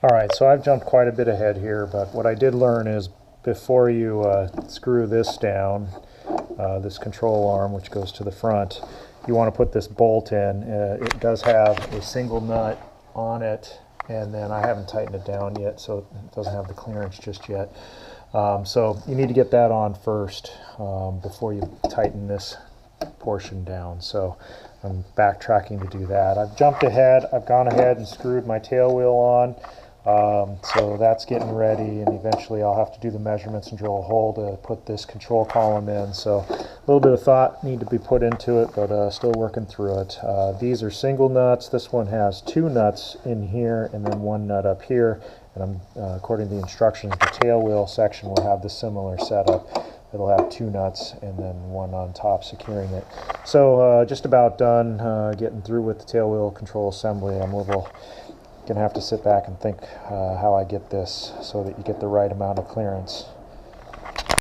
Alright, so I've jumped quite a bit ahead here, but what I did learn is before you screw this down, this control arm which goes to the front, you want to put this bolt in. It does have a single nut on it, and then I haven't tightened it down yet, so it doesn't have the clearance just yet. So you need to get that on first before you tighten this portion down. So I'm backtracking to do that. I've jumped ahead. I've gone ahead and screwed my tail wheel on. So that's getting ready, and eventually I'll have to do the measurements and drill a hole to put this control column in. So a little bit of thought need to be put into it, but still working through it. These are single nuts. This one has 2 nuts in here and then 1 nut up here. And according to the instructions, the tail wheel section will have the similar setup. It'll have 2 nuts and then 1 on top securing it. So just about done getting through with the tail wheel control assembly. I'm a little gonna have to sit back and think how I get this so that you get the right amount of clearance.